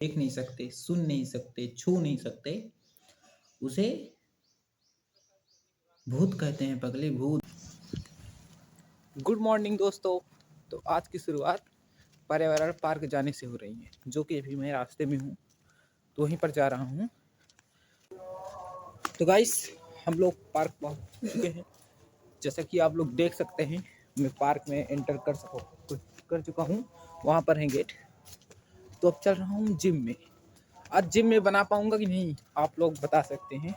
देख नहीं सकते, सुन नहीं सकते, छू नहीं सकते, उसे भूत कहते हैं पगले, भूत। गुड मॉर्निंग दोस्तों। तो आज की शुरुआत पर्यावरण पार्क जाने से हो रही है, जो कि अभी मैं रास्ते में हूँ, तो वहीं पर जा रहा हूँ। तो गाइस, हम लोग पार्क पहुँच चुके हैं। जैसा कि आप लोग देख सकते हैं, मैं पार्क में एंटर कर चुका हूँ। वहाँ पर है गेट। तो अब चल रहा हूँ जिम में। आज जिम में बना पाऊँगा कि नहीं, आप लोग बता सकते हैं।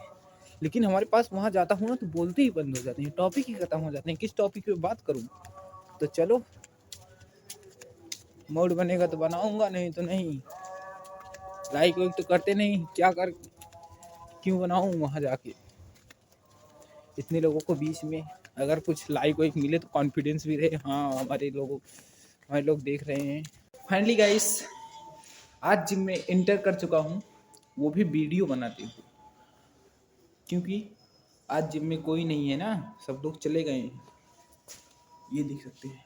लेकिन हमारे पास वहाँ जाता हूँ ना, तो बोलते ही बंद हो जाते हैं, टॉपिक ही खत्म हो जाते हैं। किस टॉपिक पे बात करूँ? तो चलो, मूड बनेगा तो बनाऊंगा, नहीं तो नहीं। लाइक वाइक तो करते नहीं, क्यों बनाऊं वहाँ जाके इतने लोगों को बीच में। अगर कुछ लाइक वाइक मिले तो कॉन्फिडेंस भी रहे, हाँ हमारे लोग देख रहे हैं। फाइनली गाइस, आज जिम में एंटर कर चुका हूँ, वो भी वीडियो बनाते हुए, क्योंकि आज जिम में कोई नहीं है ना, सब लोग चले गए हैं। ये देख सकते हैं।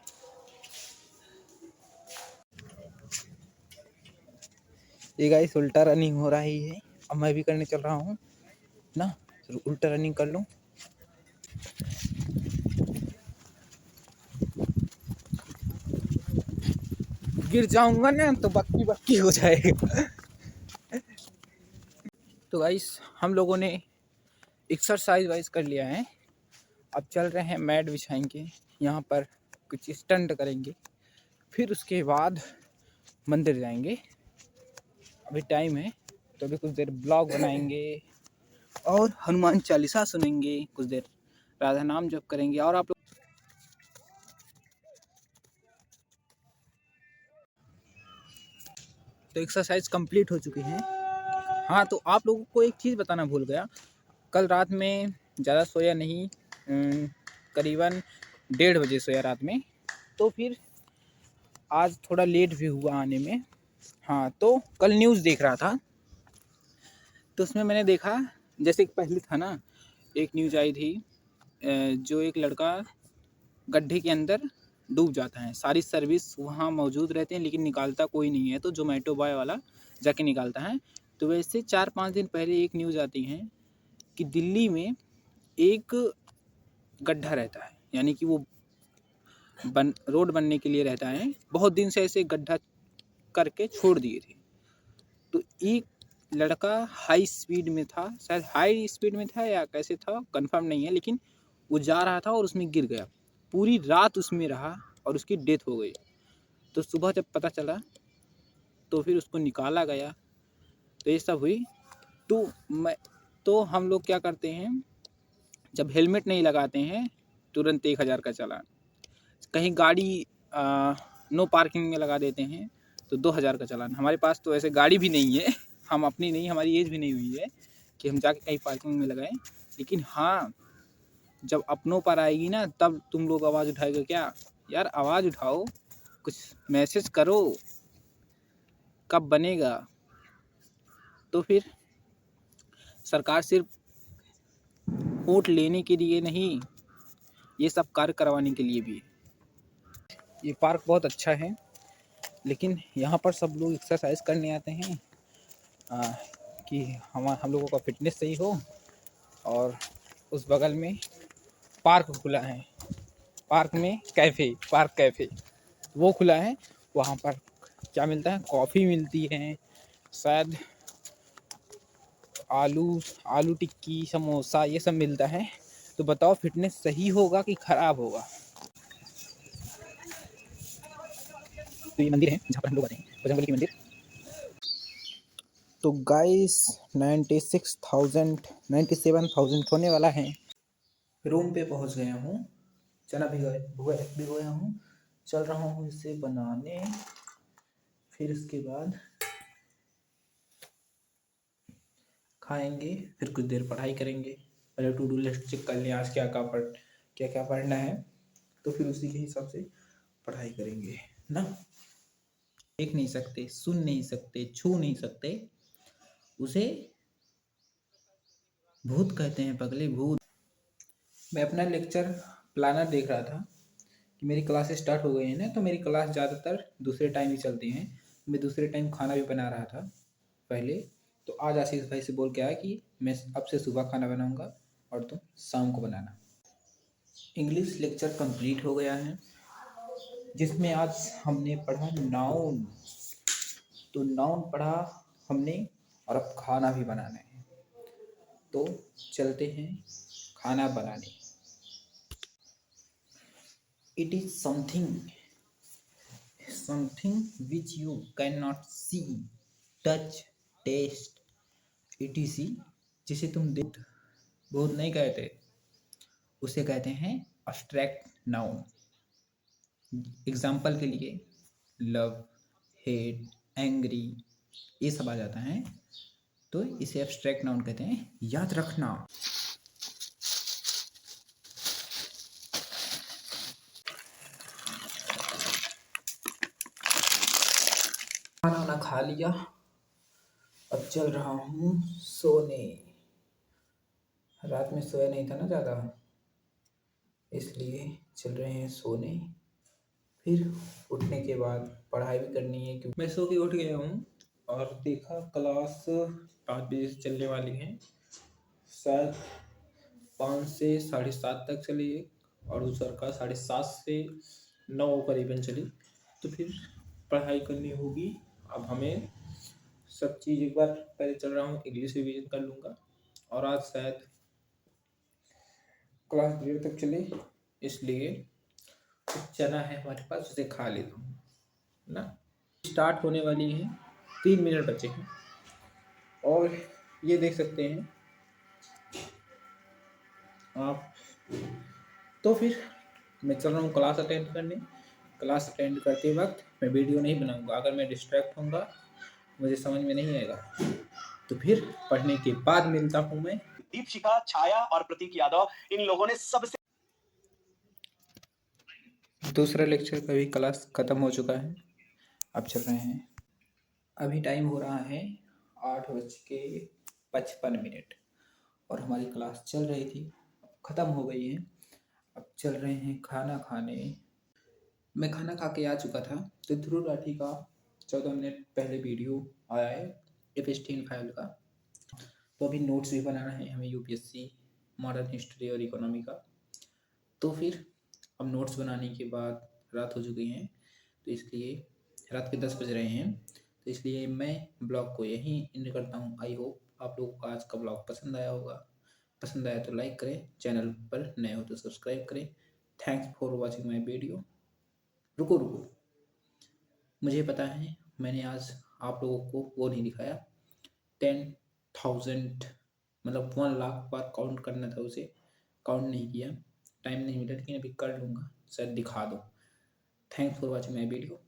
ये गाइस उल्टा रनिंग हो रही है, अब मैं भी करने चल रहा हूँ ना। उल्टा रनिंग कर लूँ। गिर जाऊंगा ना तो बक्की बक्की हो जाएगा। तो गाइस, हम लोगों ने एक्सरसाइज वाइज कर लिया है। अब चल रहे हैं, मैट बिछाएंगे, यहाँ पर कुछ स्टंट करेंगे, फिर उसके बाद मंदिर जाएंगे। अभी टाइम है, तो अभी कुछ देर ब्लॉग बनाएंगे और हनुमान चालीसा सुनेंगे, कुछ देर राधा नाम जप करेंगे। और आप लोग तो एक्सरसाइज कंप्लीट हो चुकी है। हाँ, तो आप लोगों को एक चीज़ बताना भूल गया, कल रात में ज़्यादा सोया नहीं, करीबन 1:30 बजे सोया रात में। तो फिर आज थोड़ा लेट भी हुआ आने में। हाँ, तो कल न्यूज़ देख रहा था, तो उसमें मैंने देखा, जैसे पहले था ना, एक न्यूज़ आई थी, जो एक लड़का गड्ढे के अंदर डूब जाता है। सारी सर्विस वहाँ मौजूद रहते हैं, लेकिन निकालता कोई नहीं है, तो जोमेटो बॉय वाला जाके निकालता है। तो वैसे 4-5 दिन पहले एक न्यूज़ आती है कि दिल्ली में एक गड्ढा रहता है, यानी कि वो रोड बनने के लिए रहता है। बहुत दिन से ऐसे गड्ढा करके छोड़ दिए थे। तो एक लड़का हाई स्पीड में था, शायद हाई स्पीड में था या कैसे था, कंफर्म नहीं है, लेकिन वो जा रहा था और उसमें गिर गया। पूरी रात उसमें रहा और उसकी डेथ हो गई। तो सुबह जब पता चला तो फिर उसको निकाला गया, तो ये सब हुई। तो हम लोग क्या करते हैं, जब हेलमेट नहीं लगाते हैं, तुरंत 1000 का चालान। कहीं गाड़ी नो पार्किंग में लगा देते हैं तो 2000 का चालान। हमारे पास तो ऐसे गाड़ी भी नहीं है, हम अपनी नहीं, हमारी एज भी नहीं हुई है कि हम जाके कहीं पार्किंग में लगाएं। लेकिन हाँ, जब अपनों पर आएगी ना, तब तुम लोग आवाज़ उठाएगा। क्या यार, आवाज़ उठाओ, कुछ मैसेज करो, कब बनेगा? तो फिर सरकार सिर्फ वोट लेने के लिए नहीं, ये सब कार्य करवाने के लिए भी है। ये पार्क बहुत अच्छा है, लेकिन यहाँ पर सब लोग एक्सरसाइज करने आते हैं कि हम लोगों का फिटनेस सही हो। और उस बगल में पार्क खुला है, पार्क में पार्क कैफ़े वो खुला है। वहाँ पर क्या मिलता है, कॉफ़ी मिलती है, शायद आलू टिक्की, समोसा, ये सब मिलता है। तो बताओ, फिटनेस सही होगा कि ख़राब होगा? तो ये मंदिर है जहाँ पर हम लोग आते हैं, बजरंगबली की मंदिर। तो गाइस, 97,000 होने वाला है। रूम पे पहुंच गया हूँ, चना भिगोया हूँ, चल रहा हूँ इसे बनाने। फिर उसके बाद खाएंगे, फिर कुछ देर पढ़ाई करेंगे। पहले टू डू लिस्ट चेक कर लें, आज क्या क्या पढ़ना है, तो फिर उसी के हिसाब से पढ़ाई करेंगे ना। देख नहीं सकते, सुन नहीं सकते, छू नहीं सकते, उसे भूत कहते हैं पगले, भूत। मैं अपना लेक्चर प्लानर देख रहा था कि मेरी क्लास स्टार्ट हो गई है ना, तो मेरी क्लास ज़्यादातर दूसरे टाइम ही चलती हैं। मैं दूसरे टाइम खाना भी बना रहा था, पहले। तो आज आशीष भाई से बोल के आया कि मैं अब से सुबह खाना बनाऊंगा और तुम शाम को बनाना। इंग्लिश लेक्चर कंप्लीट हो गया है, जिसमें आज हमने पढ़ा नाउन। तो नाउन पढ़ा हमने और अब खाना भी बनाना है। तो चलते हैं खाना बनाने। It is something which you can not see, touch, taste, etc, जिसे तुम देख बहुत नहीं कहते, उसे कहते हैं अब्स्ट्रैक्ट नाउन। एग्जाम्पल के लिए लव, हेट, एंग्री, ये सब आ जाता है, तो इसे एब्स्ट्रैक्ट नाउन कहते हैं। याद रखना। खाना वाना खा लिया, अब चल रहा हूँ सोने। रात में सोया नहीं था ना ज़्यादा, इसलिए चल रहे हैं सोने। फिर उठने के बाद पढ़ाई भी करनी है, क्योंकि मैं सो के उठ गया हूँ और देखा क्लास 5 बजे से चलने वाली है, शायद 5 से 7:30 तक चली और दूसर का 7:30 से 9 करीबन चली। तो फिर पढ़ाई करनी होगी। अब हमें सब चीज़ एक बार पहले चल रहा हूँ, इंग्लिश रिवीजन कर लूँगा और आज शायद क्लास देर तक चले, इसलिए कुछ चना है हमारे पास, उसे खा लेता हूँ ना। स्टार्ट होने वाली है, 3 मिनट बचे हैं और ये देख सकते हैं आप। तो फिर मैं चल रहा हूँ क्लास अटेंड करने। क्लास अटेंड करते वक्त मैं वीडियो नहीं बनाऊंगा, अगर मैं डिस्ट्रैक्ट होऊंगा मुझे समझ में नहीं आएगा। तो फिर पढ़ने के बाद मिलता हूँ मैं। दीपशिखा, छाया और प्रतीक यादव, इन लोगों ने सबसे दूसरा लेक्चर का भी क्लास ख़त्म हो चुका है, अब चल रहे हैं। अभी टाइम हो रहा है 8:55 और हमारी क्लास चल रही थी, ख़त्म हो गई है। अब चल रहे हैं खाना खाने। मैं खाना खा के आ चुका था। तो ध्रुव राठी का 14 मिनट पहले वीडियो आया है F16 फाइल का। तो अभी नोट्स भी बनाना है हमें यूपीएससी मॉडर्न हिस्ट्री और इकोनॉमी का। तो फिर अब नोट्स बनाने के बाद रात हो चुकी है, तो इसलिए रात के 10 बज रहे हैं, तो इसलिए मैं ब्लॉग को यहीं एंड करता हूँ। आई होप आप लोगों को आज का ब्लॉग पसंद आया होगा। पसंद आया तो लाइक करें, चैनल पर नए हो तो सब्सक्राइब करें। Thanks for watching my video. रुको, मुझे पता है मैंने आज आप लोगों को वो नहीं दिखाया, 10,000 मतलब 1 लाख बार काउंट करना था, उसे काउंट नहीं किया, टाइम नहीं मिला, लेकिन अभी कर लूँगा, शायद दिखा दो। Thanks for watching my video.